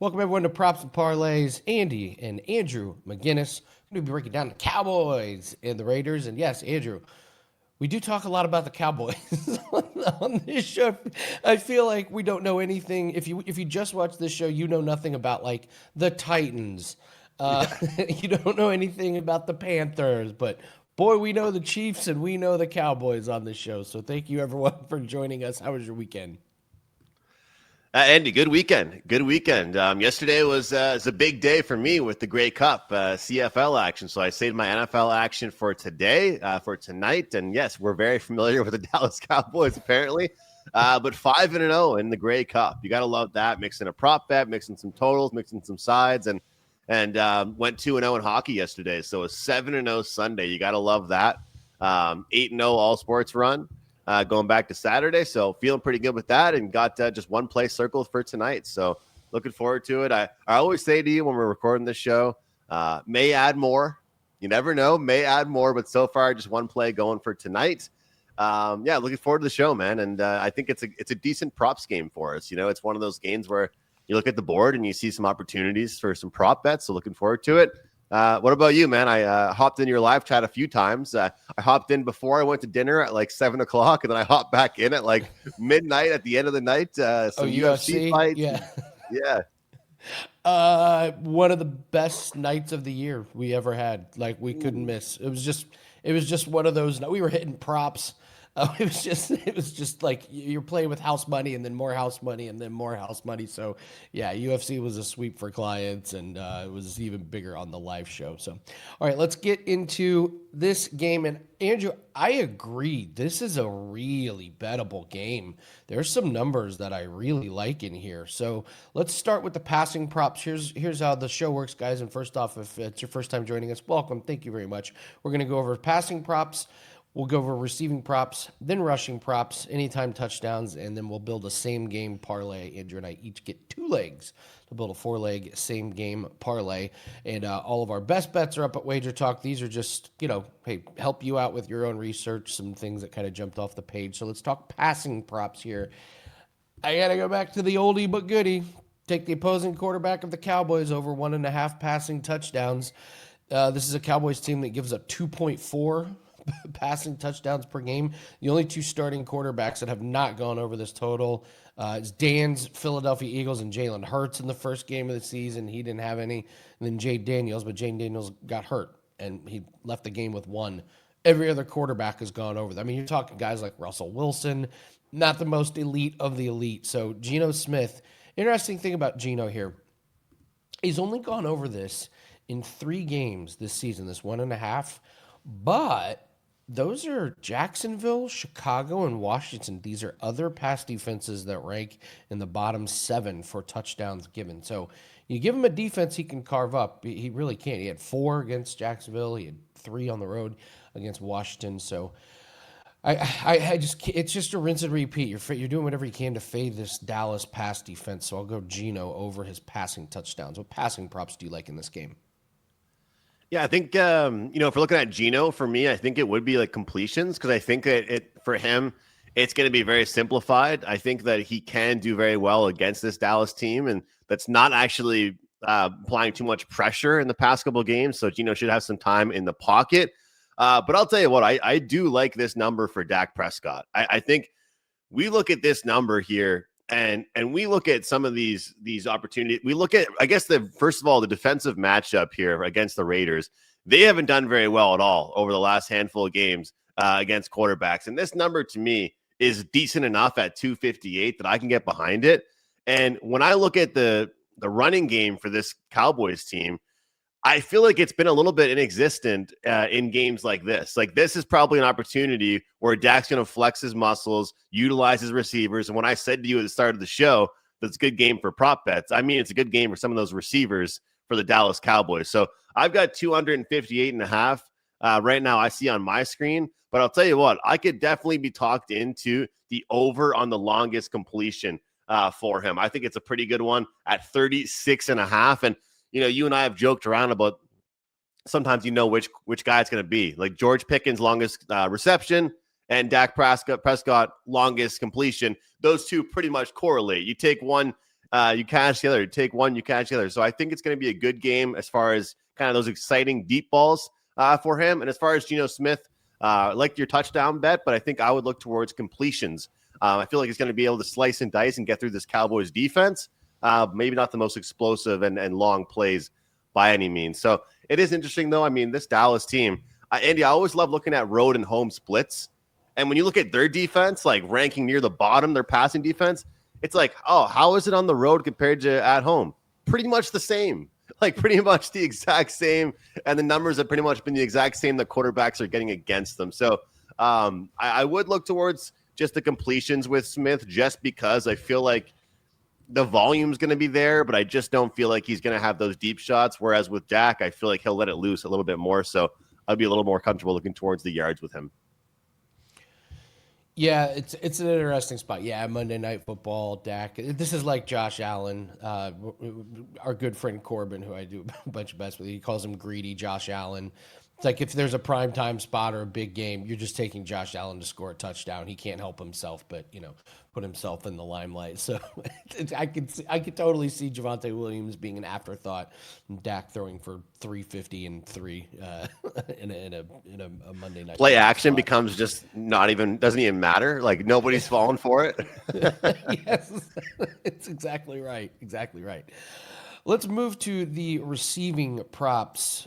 Welcome everyone to Props and Parlays. Andy and Andrew McInnis. We're going to be breaking down the Cowboys and the Raiders. And yes, Andrew, we do talk a lot about the Cowboys on this show. I feel like we don't know anything. If you just watch this show, you know nothing about like the Titans. Yeah. You don't know anything about the Panthers, but boy, we know the Chiefs and we know the Cowboys on this show. So thank you everyone for joining us. How was your weekend? Andy, good weekend. Good weekend. Yesterday was a big day for me with the Grey Cup CFL action. So I saved my NFL action for today, for tonight. And yes, we're very familiar with the Dallas Cowboys apparently, but 5-0 in the Grey Cup. You got to love that. Mixing a prop bet, mixing some totals, mixing some sides, and went 2-0 in hockey yesterday. So a 7-0 Sunday. You got to love that. 8-0 all sports run. Going back to Saturday. So feeling pretty good with that and got just one play circled for tonight. So looking forward to it. I always say to you when we're recording this show, may add more. You never know, may add more, but so far just one play going for tonight. Looking forward to the show, man. And I think it's a decent props game for us. You know, it's one of those games where you look at the board and you see some opportunities for some prop bets. So looking forward to it. What about you, man? I hopped in your live chat a few times. I hopped in before I went to dinner at like 7:00, and then I hopped back in at like midnight at the end of the night. Some UFC fights. Yeah. Yeah. One of the best nights of the year we ever had. Like we couldn't miss. It was just one of those. We were hitting props. It was just like you're playing with house money and then more house money and then more house money. So yeah, UFC was a sweep for clients and it was even bigger on the live show. So, all right, let's get into this game. And Andrew, I agree. This is a really bettable game. There's some numbers that I really like in here. So let's start with the passing props. Here's how the show works, guys. And first off, if it's your first time joining us, welcome. Thank you very much. We're going to go over passing props. We'll go over receiving props, then rushing props, anytime touchdowns, and then we'll build a same game parlay. Andrew and I each get 2 legs to build a 4-leg same game parlay. And all of our best bets are up at WagerTalk. These are just, hey, help you out with your own research, some things that kind of jumped off the page. So let's talk passing props here. I got to go back to the oldie but goodie. Take the opposing quarterback of the Cowboys over 1.5 passing touchdowns. This is a Cowboys team that gives up 2.4 passing touchdowns per game. The only 2 starting quarterbacks that have not gone over this total is Dan's Philadelphia Eagles and Jalen Hurts in the first game of the season. He didn't have any. And then Jay Daniels, but Jay Daniels got hurt and he left the game with 1. Every other quarterback has gone over that. I mean, you're talking guys like Russell Wilson, not the most elite of the elite. So Geno Smith, interesting thing about Geno here, he's only gone over this in 3 games this season, this 1.5, but those are Jacksonville, Chicago, and Washington. These are other pass defenses that rank in the bottom 7 for touchdowns given. So you give him a defense he can carve up. He really can. He had 4 against Jacksonville. He had 3 on the road against Washington. So I just it's just a rinse and repeat. You're doing whatever you can to fade this Dallas pass defense. So I'll go Geno over his passing touchdowns. What passing props do you like in this game? Yeah, I think, if we're looking at Geno, for me, I think it would be like completions because I think that for him, it's going to be very simplified. I think that he can do very well against this Dallas team, and that's not actually applying too much pressure in the past couple of games. So Geno should have some time in the pocket. But I'll tell you what, I do like this number for Dak Prescott. I think we look at this number here. And we look at some of these opportunities. We look at, I guess, first of all, the defensive matchup here against the Raiders. They haven't done very well at all over the last handful of games against quarterbacks. And this number to me is decent enough at 258 that I can get behind it. And when I look at the running game for this Cowboys team, I feel like it's been a little bit inexistent in games like this. Like this is probably an opportunity where Dak's going to flex his muscles, utilize his receivers. And when I said to you at the start of the show, that's a good game for prop bets, I mean, it's a good game for some of those receivers for the Dallas Cowboys. So I've got 258.5 right now I see on my screen. But I'll tell you what, I could definitely be talked into the over on the longest completion for him. I think it's a pretty good one at 36.5. And you and I have joked around about sometimes which guy it's going to be. Like George Pickens' longest reception and Dak Prescott longest completion. Those two pretty much correlate. You take one You catch the other. You take one, you catch the other. So I think it's going to be a good game as far as kind of those exciting deep balls for him. And as far as Geno Smith, like your touchdown bet, but I think I would look towards completions. I feel like he's going to be able to slice and dice and get through this Cowboys defense. Maybe not the most explosive and long plays by any means. So it is interesting, though. I mean, this Dallas team, Andy, I always love looking at road and home splits. And when you look at their defense, like ranking near the bottom, their passing defense, it's like, oh, how is it on the road compared to at home? Pretty much the same. Like pretty much the exact same. And the numbers have pretty much been the exact same that quarterbacks are getting against them. So I would look towards just the completions with Smith just because I feel like the volume's going to be there, but I just don't feel like he's going to have those deep shots. Whereas with Dak, I feel like he'll let it loose a little bit more. So I'd be a little more comfortable looking towards the yards with him. Yeah, it's an interesting spot. Yeah, Monday Night Football, Dak. This is like Josh Allen, our good friend Corbin, who I do a bunch of bets with. He calls him greedy Josh Allen. It's like if there's a primetime spot or a big game, you're just taking Josh Allen to score a touchdown. He can't help himself, but put himself in the limelight. So I could totally see Javonte Williams being an afterthought, and Dak throwing for 350 and 3 in a Monday night. Play action becomes just doesn't even matter. Like nobody's falling for it. Yes, it's exactly right. Exactly right. Let's move to the receiving props.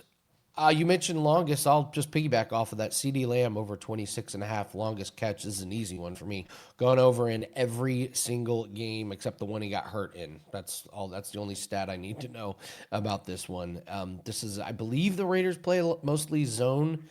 You mentioned longest. I'll just piggyback off of that. CD Lamb over 26.5 longest catch. This is an easy one for me. Going over in every single game except the one he got hurt in. That's all. That's the only stat I need to know about this one. This is, I believe, the Raiders play mostly zone.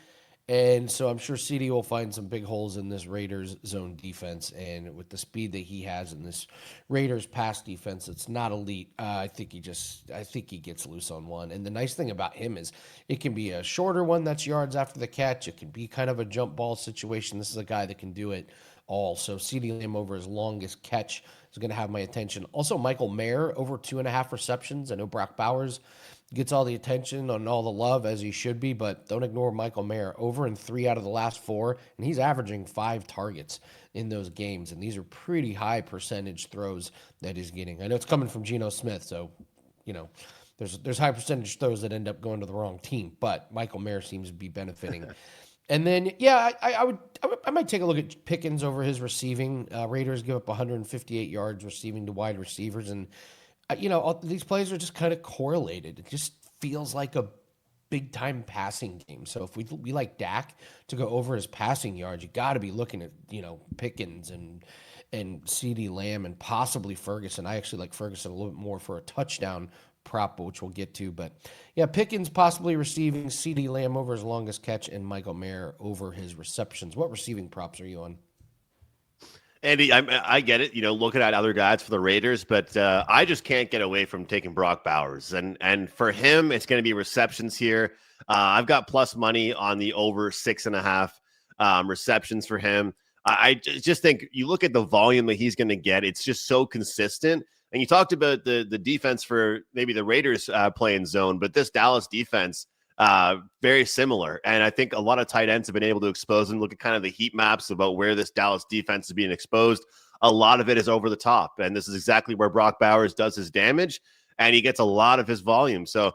And so I'm sure CD will find some big holes in this Raiders zone defense. And with the speed that he has in this Raiders pass defense, it's not elite. I think he gets loose on one. And the nice thing about him is it can be a shorter one that's yards after the catch. It can be kind of a jump ball situation. This is a guy that can do it all. So CD Lamb over his longest catch is going to have my attention. Also, Michael Mayer over 2.5 receptions. I know Brock Bowers gets all the attention and all the love as he should be, but don't ignore Michael Mayer over in 3 out of the last 4, and he's averaging 5 targets in those games, and these are pretty high percentage throws that he's getting. I know it's coming from Geno Smith, so there's high percentage throws that end up going to the wrong team, but Michael Mayer seems to be benefiting. And then, yeah, I might take a look at Pickens over his receiving. Raiders give up 158 yards receiving to wide receivers, and these plays are just kind of correlated. It just feels like a big time passing game. So if we like Dak to go over his passing yards, you got to be looking at Pickens and CD Lamb and possibly Ferguson. I actually like Ferguson a little bit more for a touchdown prop, which we'll get to. But yeah, Pickens possibly receiving, CD Lamb over his longest catch, and Michael Mayer over his receptions. What receiving props are you on? Andy, I get it, looking at other guys for the Raiders, but I just can't get away from taking Brock Bowers. And for him, it's going to be receptions here. I've got plus money on the over 6.5 receptions for him. I just think you look at the volume that he's going to get, it's just so consistent. And you talked about the defense for maybe the Raiders playing zone, but this Dallas defense, very similar. And I think a lot of tight ends have been able to expose them. Look at kind of the heat maps about where this Dallas defense is being exposed. A lot of it is over the top. And this is exactly where Brock Bowers does his damage, and he gets a lot of his volume. So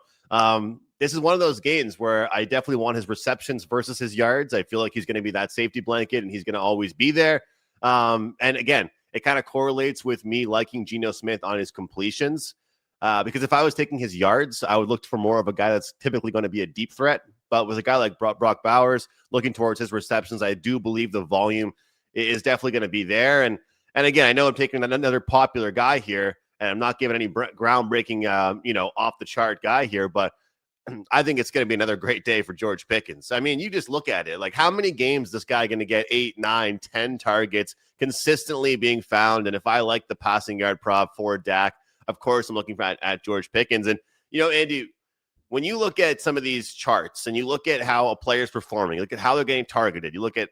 this is one of those games where I definitely want his receptions versus his yards. I feel like he's going to be that safety blanket, and he's going to always be there. And again, it kind of correlates with me liking Geno Smith on his completions. Because if I was taking his yards, I would look for more of a guy that's typically going to be a deep threat. But with a guy like Brock Bowers, looking towards his receptions, I do believe the volume is definitely going to be there. And again, I know I'm taking another popular guy here, and I'm not giving any groundbreaking, off the chart guy here, but I think it's going to be another great day for George Pickens. I mean, you just look at it. Like, how many games is this guy going to get 8, 9, 10 targets consistently being found? And if I like the passing yard prop for Dak, of course, I'm looking at George Pickens. And, Andy, when you look at some of these charts and you look at how a player's performing, look at how they're getting targeted, you look at,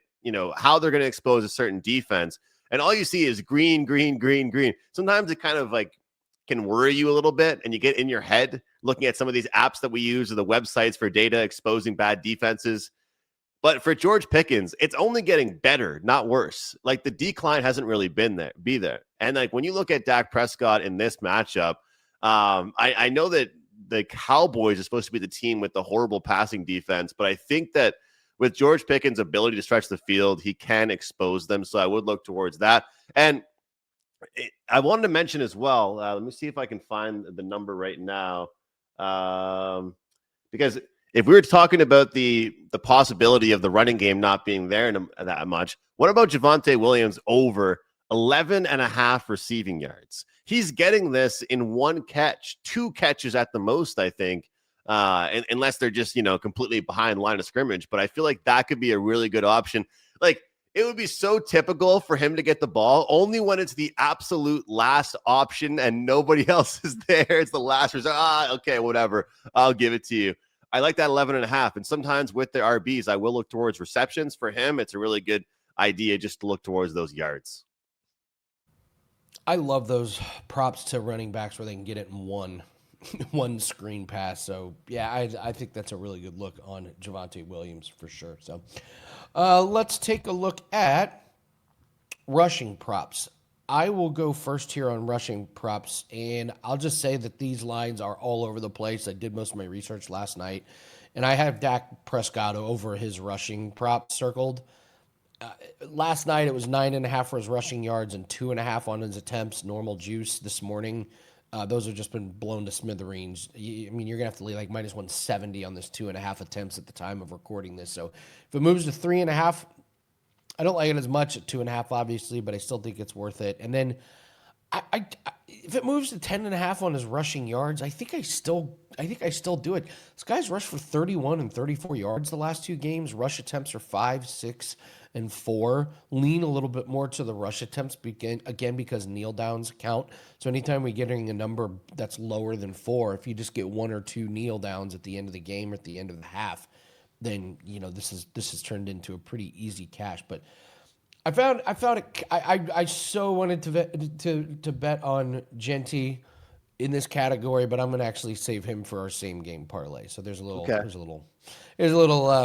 how they're going to expose a certain defense, and all you see is green, green, green, green. Sometimes it kind of like can worry you a little bit, and you get in your head looking at some of these apps that we use or the websites for data exposing bad defenses. But for George Pickens, it's only getting better, not worse. Like the decline hasn't really been there. And like when you look at Dak Prescott in this matchup, I know that the Cowboys are supposed to be the team with the horrible passing defense, but I think that with George Pickens' ability to stretch the field, he can expose them. So I would look towards that. And I wanted to mention as well, let me see if I can find the number right now. Because if we were talking about the possibility of the running game not being there that much, what about Javonte Williams over 11.5 receiving yards? He's getting this in one catch, 2 catches at the most, I think, unless they're just, completely behind the line of scrimmage. But I feel like that could be a really good option. Like, it would be so typical for him to get the ball only when it's the absolute last option and nobody else is there. It's the last resort. Okay, whatever. I'll give it to you. I like that 11.5. And sometimes with the RBs, I will look towards receptions. For him, it's a really good idea just to look towards those yards. I love those props to running backs where they can get it in one screen pass. So, yeah, I think that's a really good look on Javonte Williams for sure. So, let's take a look at rushing props. I will go first here on rushing props, and I'll just say that these lines are all over the place. I did most of my research last night, and I have Dak Prescott over his rushing prop circled. Last night it was 9.5 for his rushing yards and 2.5 on his attempts. Normal juice this morning. Those have just been blown to smithereens. You're going to have to lay like minus 170 on this 2.5 attempts at the time of recording this. So if it moves to 3.5, I don't like it as much at 2.5, obviously, but I still think it's worth it. And then if it moves to 10.5 on his rushing yards, I think I still do it. This guy's rushed for 31 and 34 yards the last 2 games. Rush attempts are 5, 6, and 4. Lean a little bit more to the rush attempts again because kneel downs count. So anytime we're getting a number that's lower than 4, if you just get 1 or 2 kneel downs at the end of the game or at the end of the half, then this has turned into a pretty easy cash. But I found it. I so wanted to bet on Genty in this category, but I'm going to actually save him for our same game parlay. So there's a little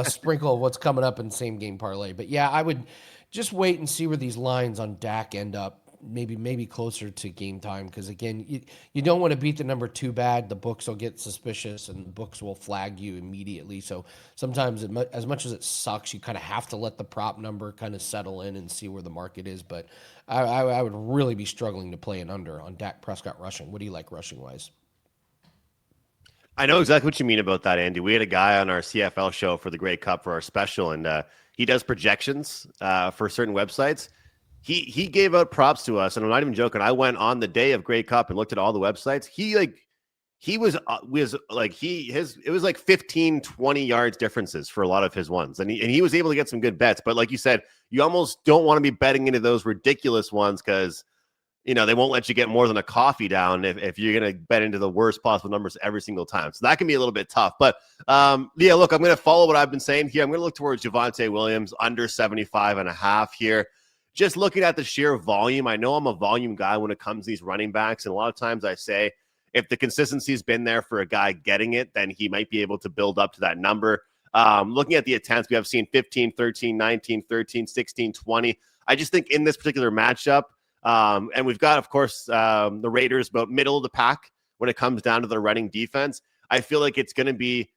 sprinkle of what's coming up in same game parlay. But yeah, I would just wait and see where these lines on Dak end up. Maybe closer to game time, because again, you don't want to beat the number too bad. The books will get suspicious and the books will flag you immediately. So sometimes, as much as it sucks, you kind of have to let the prop number kind of settle in and see where the market is. But I would really be struggling to play an under on Dak Prescott rushing. What do you like rushing wise? I know exactly what you mean about that, Andy. We had a guy on our CFL show for the Grey Cup for our special, and he does projections for certain websites. He gave out props to us, and I'm not even joking. I went on the day of Grey Cup and looked at all the websites. It was like 15, 20 yards differences for a lot of his ones. And he was able to get some good bets. But like you said, you almost don't want to be betting into those ridiculous ones because, they won't let you get more than a coffee down if you're going to bet into the worst possible numbers every single time. So that can be a little bit tough. But yeah, look, I'm going to follow what I've been saying here. I'm going to look towards Javonte Williams under 75.5 here. Just looking at the sheer volume, I know I'm a volume guy when it comes to these running backs. And a lot of times I say, if the consistency has been there for a guy getting it, then he might be able to build up to that number. Looking at the attempts, we have seen 15, 13, 19, 13, 16, 20. I just think in this particular matchup, and we've got, of course, the Raiders about middle of the pack when it comes down to the running defense. I feel like it's going to be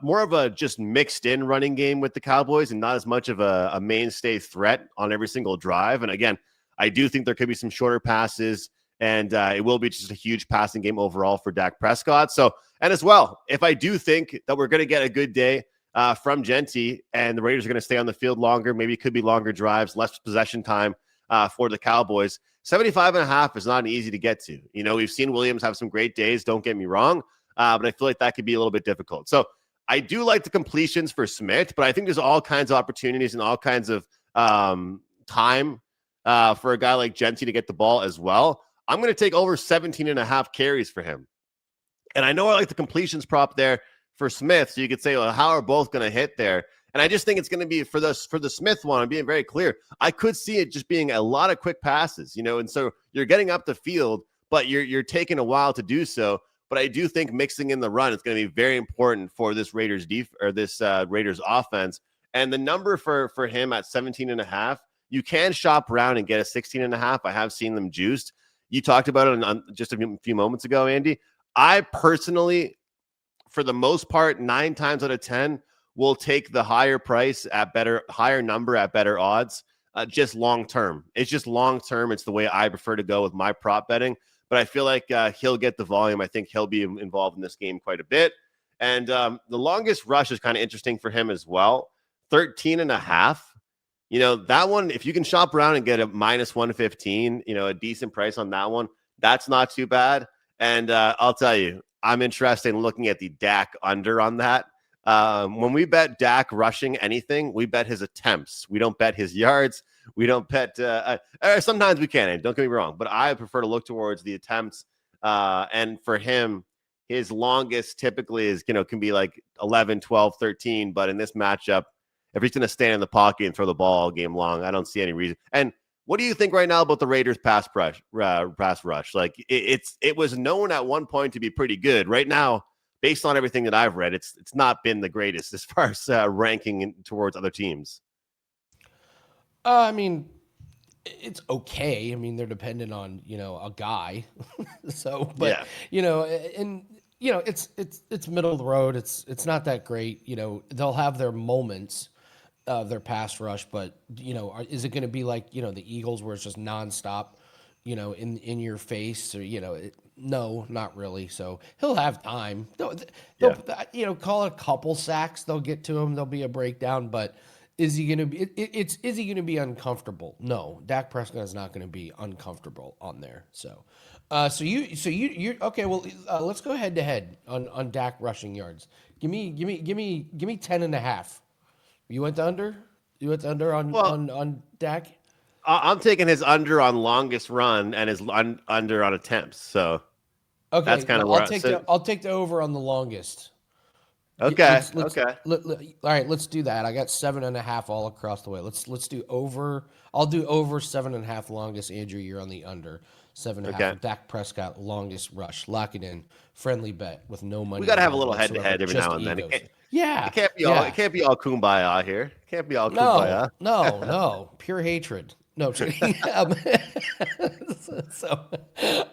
more of a just mixed in running game with the Cowboys and not as much of a mainstay threat on every single drive. And again, I do think there could be some shorter passes, and it will be just a huge passing game overall for Dak Prescott. So, and as well, if I do think that we're going to get a good day from Genty and the Raiders are going to stay on the field longer, maybe it could be longer drives, less possession time for the Cowboys. 75.5 is not easy to get to. We've seen Williams have some great days. Don't get me wrong. But I feel like that could be a little bit difficult. So I do like the completions for Smith, but I think there's all kinds of opportunities and all kinds of time for a guy like Genty to get the ball as well. I'm going to take over 17.5 carries for him. And I know I like the completions prop there for Smith. So you could say, well, how are both going to hit there? And I just think it's going to be for the Smith one, I'm being very clear. I could see it just being a lot of quick passes, and so you're getting up the field, but you're taking a while to do so. But I do think mixing in the run is going to be very important for this Raiders Raiders offense. And the number for him at 17.5, you can shop around and get a 16.5. I have seen them juiced. You talked about it on just a few moments ago, Andy. I personally, for the most part, 9 times out of 10, will take the higher price at higher number at better odds. Just long term. It's just long term. It's the way I prefer to go with my prop betting. But I feel like he'll get the volume. I think he'll be involved in this game quite a bit. And the longest rush is kind of interesting for him as well. 13.5. That one, if you can shop around and get a minus 115, a decent price on that one, that's not too bad. And I'll tell you, I'm interested in looking at the Dak under on that. When we bet Dak rushing anything, we bet his attempts. We don't bet his yards. We don't bet. Sometimes we can. Don't get me wrong, but I prefer to look towards the attempts. And for him, his longest typically is, can be like 11, 12, 13. But in this matchup, if he's going to stand in the pocket and throw the ball all game long, I don't see any reason. And what do you think right now about the Raiders pass rush? Like it was known at one point to be pretty good. Right now, based on everything that I've read, it's not been the greatest as far as ranking towards other teams. I mean, it's okay. I mean, they're dependent on, a guy. So, but, it's middle of the road. It's not that great. They'll have their moments, their pass rush, but, is it going to be like, the Eagles where it's just nonstop, in your face or, no, not really. So he'll have time. They'll call it a couple sacks. They'll get to him. There'll be a breakdown, but is he going to be, is he going to be uncomfortable? No, Dak Prescott is not going to be uncomfortable on there. So, you okay. Well, let's go head to head on Dak rushing yards. Give me 10.5. You went under on Dak. I'm taking his under on longest run and his under on attempts. So okay, that's kind of where where I'll take the over on the longest. Okay. All right, let's do that. I got 7.5 all across the way. Let's do over. I'll do over 7.5 longest. Andrew, you're on the under 7.5. Okay. Dak Prescott longest rush. Lock it in. Friendly bet with no money. We got to have a little head to head every now and then. It can't be all kumbaya here. It can't be all kumbaya. No. Pure hatred. No, so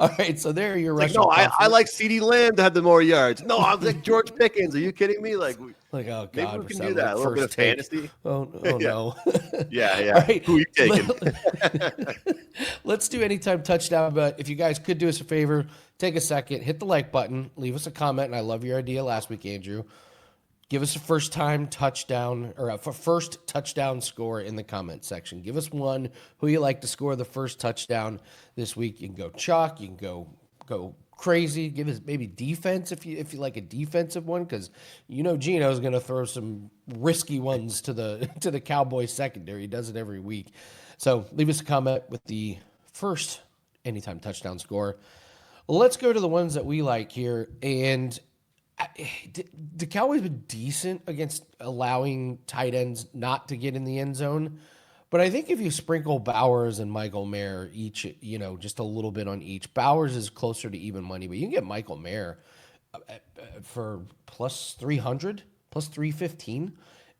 all right. So there you're rushing. I like CeeDee Lamb to have the more yards. No, I'm like George Pickens. Are you kidding me? Like oh god, maybe we can do that. A little bit of fantasy. Oh no. Yeah. All right. Who are you taking? Let's do anytime touchdown. But if you guys could do us a favor, take a second, hit the like button, leave us a comment. And I love your idea last week, Andrew. Give us a first touchdown score in the comment section. Give us one who you like to score the first touchdown this week. You can go chalk. You can go crazy. Give us maybe defense if you like a defensive one, because Gino's going to throw some risky ones to the Cowboys secondary. He does it every week. So leave us a comment with the first anytime touchdown score. Let's go to the ones that we like here. And the Cowboys been decent against allowing tight ends not to get in the end zone. But I think if you sprinkle Bowers and Michael Mayer each, just a little bit on each, Bowers is closer to even money, but you can get Michael Mayer for plus 300, plus 315.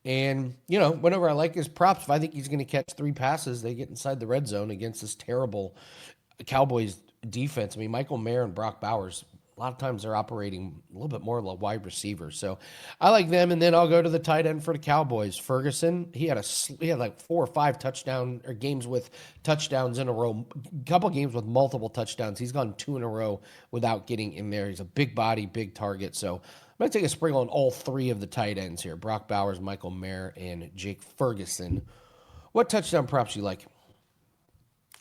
And, whenever I like his props, if I think he's going to catch 3 passes, they get inside the red zone against this terrible Cowboys defense. I mean, Michael Mayer and Brock Bowers, a lot of times they're operating a little bit more like wide receivers. So I like them. And then I'll go to the tight end for the Cowboys. Ferguson, he had like 4 or 5 games with touchdowns in a row, a couple games with multiple touchdowns. He's gone 2 in a row without getting in there. He's a big body, big target. So I'm going to take a sprinkle on all 3 of the tight ends here: Brock Bowers, Michael Mayer, and Jake Ferguson. What touchdown props you like?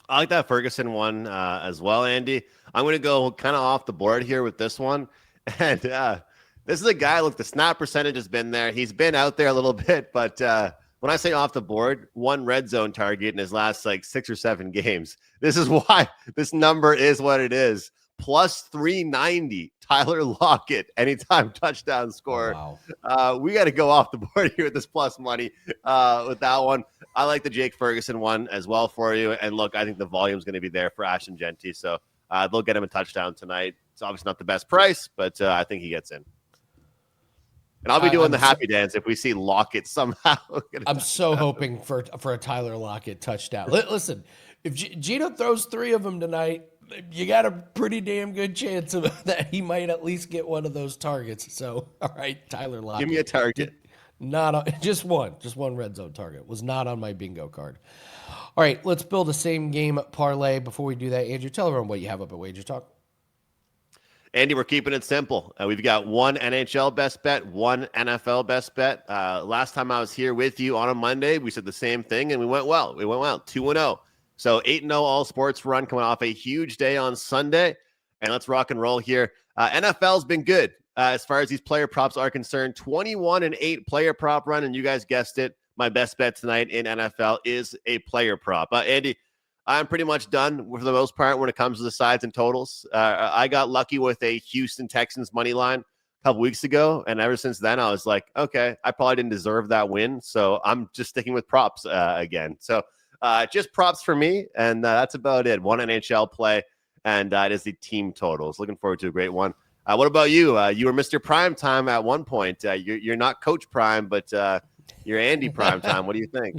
I like that Ferguson one as well, Andy. I'm going to go kind of off the board here with this one. And this is a guy, look, the snap percentage has been there. He's been out there a little bit, but when I say off the board, 1 red zone target in his last 6 or 7 games. This is why this number is what it is. Plus 390, Tyler Lockett, anytime touchdown score. Oh, wow. We got to go off the board here with this plus money with that one. I like the Jake Ferguson one as well for you. And look, I think the volume is going to be there for Ashton Genty. So they'll get him a touchdown tonight. It's obviously not the best price, but I think he gets in. And I'll be doing I'm the happy dance if we see Lockett somehow. I'm so hoping for a Tyler Lockett touchdown. Listen, if Gino throws 3 of them tonight, you got a pretty damn good chance of that he might at least get one of those targets. So, all right, Tyler Lockett. Give me a target. Just one red zone target. Was not on my bingo card. All right, let's build a same game parlay. Before we do that, Andrew, tell everyone what you have up at WagerTalk. Andy, we're keeping it simple. We've got one NHL best bet, one NFL best bet. Last time I was here with you on a Monday, we said the same thing, and we went well. 2-0. So 8-0 all sports run coming off a huge day on Sunday. And let's rock and roll here. NFL's been good as far as these player props are concerned. 21-8 player prop run, and you guys guessed it. My best bet tonight in NFL is a player prop. Andy, I'm pretty much done for the most part when it comes to the sides and totals. I got lucky with a Houston Texans money line a couple weeks ago, and ever since then, I was like, okay, I probably didn't deserve that win, so I'm just sticking with props again. So just props for me, and that's about it. One NHL play, and it is the team totals. Looking forward to a great one. What about you? You were Mr. Prime Time at one point. You're not Coach Prime, but you're Andy Prime Time. What do you think?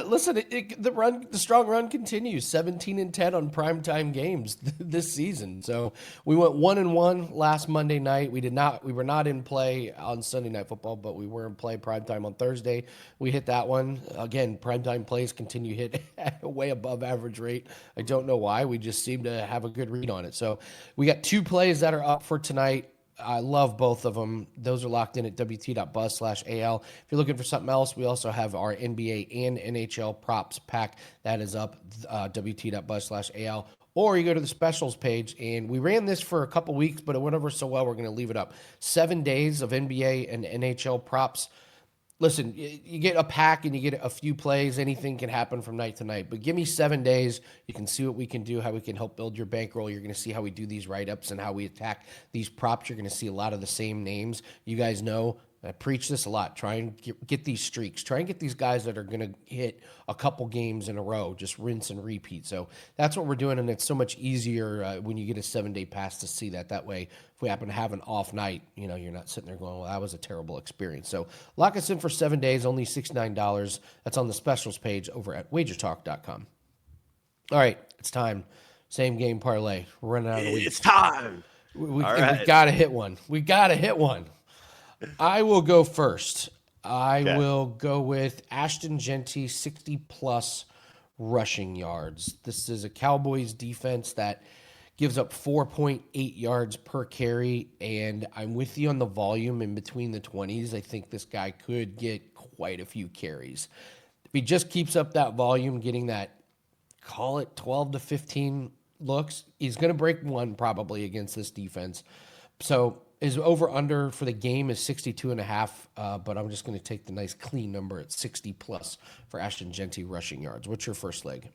Listen, the strong run continues. 17-10 on primetime games this season. So we went 1-1 last Monday night. We were not in play on Sunday Night Football, but we were in play primetime on Thursday. We hit that one again. Primetime plays continue hit at a way above average rate. I don't know why. We just seem to have a good read on it. So we got 2 plays that are up for tonight. I love both of them. Those are locked in at wt.buzz/AL. If you're looking for something else, we also have our NBA and NHL props pack. That is up, wt.buzz/AL. Or you go to the specials page, and we ran this for a couple weeks, but it went over so well, we're going to leave it up. 7 days of NBA and NHL props. Listen, you get a pack and you get a few plays. Anything can happen from night to night. But give me 7 days. You can see what we can do, how we can help build your bankroll. You're going to see how we do these write-ups and how we attack these props. You're going to see a lot of the same names. You guys know I preach this a lot. Try and get these streaks. Try and get these guys that are going to hit a couple games in a row. Just rinse and repeat. So that's what we're doing, and it's so much easier when you get a 7-day pass to see that. That way, if we happen to have an off night, you're not sitting there going, well, that was a terrible experience. So lock us in for 7 days, only $69. That's on the specials page over at WagerTalk.com. All right, it's time. Same game parlay. We're running out of the week. It's time. We got to hit one. We got to hit one. I will go first. I will go with Ashton Genty, 60-plus rushing yards. This is a Cowboys defense that gives up 4.8 yards per carry, and I'm with you on the volume in between the 20s. I think this guy could get quite a few carries. If he just keeps up that volume, getting that, call it 12 to 15 looks, he's going to break one probably against this defense. So his over-under for the game is 62.5, but I'm just going to take the nice clean number at 60-plus for Ashton Genty rushing yards. What's your first leg?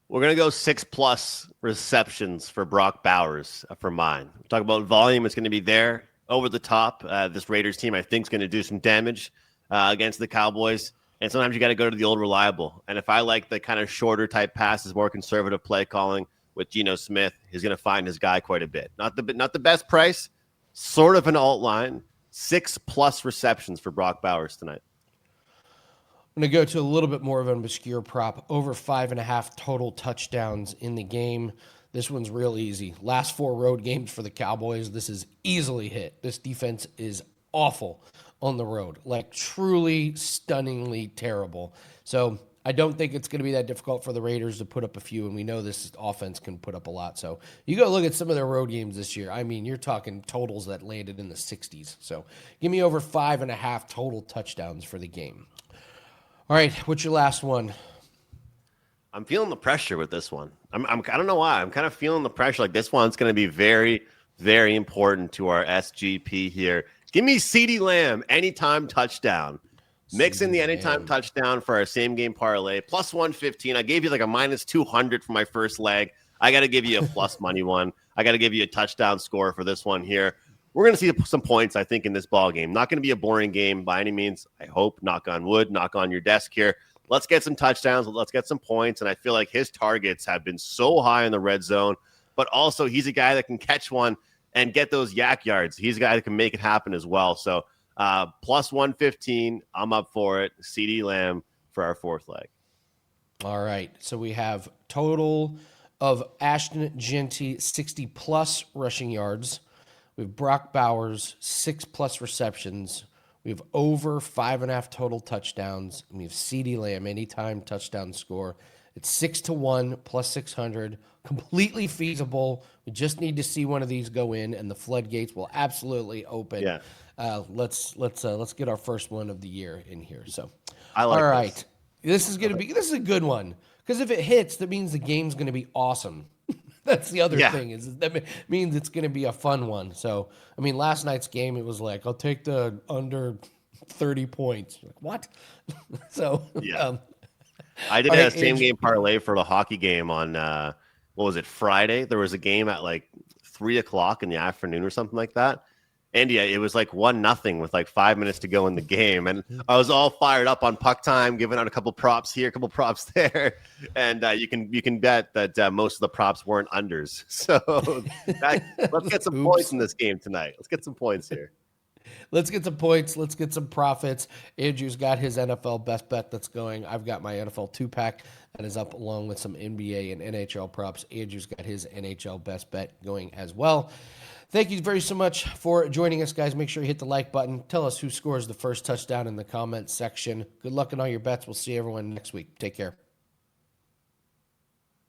We're going to go 6+ receptions for Brock Bowers for mine. We talk about volume. It's going to be there over the top. This Raiders team, I think, is going to do some damage against the Cowboys. And sometimes you got to go to the old reliable. And if I like the kind of shorter type passes, more conservative play calling with Geno Smith, he's going to find his guy quite a bit. Not the best price, sort of an alt line. 6+ receptions for Brock Bowers tonight. I'm going to go to a little bit more of an obscure prop, over 5.5 total touchdowns in the game. This one's real easy. Last 4 road games for the Cowboys, this is easily hit. This defense is awful on the road, like truly stunningly terrible. So I don't think it's going to be that difficult for the Raiders to put up a few, and we know this offense can put up a lot. So you go look at some of their road games this year. I mean, you're talking totals that landed in the 60s. So give me over 5.5 total touchdowns for the game. All right, what's your last one? I'm feeling the pressure with this one. I don't know why. I'm kind of feeling the pressure. Like this one's going to be very, very important to our SGP here. Give me CeeDee Lamb anytime touchdown. Mix in the anytime touchdown for our same game parlay. Plus 115. I gave you like a minus 200 for my first leg. I got to give you a plus money one. I got to give you a touchdown score for this one here. We're going to see some points, I think, in this ball game. Not going to be a boring game by any means. I hope. Knock on wood. Knock on your desk here. Let's get some touchdowns. Let's get some points. And I feel like his targets have been so high in the red zone. But also, he's a guy that can catch one and get those yak yards. He's a guy that can make it happen as well. So plus 115, I'm up for it. CD Lamb for our fourth leg. All right. So we have total of Ashton Genty 60+ rushing yards. We have Brock Bowers 6+ receptions. We have over 5.5 total touchdowns. And we have CD Lamb anytime touchdown score. It's 6-1 plus 600. Completely feasible. We just need to see one of these go in, and the floodgates will absolutely open. Yeah. Let's get our first one of the year in here. So, I like all this. right. This is a good one, because if it hits, that means the game's going to be awesome. That's the other thing, is that means it's going to be a fun one. So, I mean, last night's game, it was like, I'll take the under 30 points. Like, what? So, yeah. I did a same game parlay for the hockey game on, what was it, Friday? There was a game at like 3:00 in the afternoon or something like that. And yeah, it was like 1-0 with like 5 minutes to go in the game. And I was all fired up on puck time, giving out a couple props here, a couple props there. And you can bet that most of the props weren't unders. So let's get some points in this game tonight. Let's get some points here. Let's get some points. Let's get some profits. Andrew's got his NFL best bet that's going. I've got my NFL 2-pack that is up, along with some NBA and NHL props. Andrew's got his NHL best bet going as well. Thank you very so much for joining us, guys. Make sure you hit the like button. Tell us who scores the first touchdown in the comments section. Good luck in all your bets. We'll see everyone next week. Take care.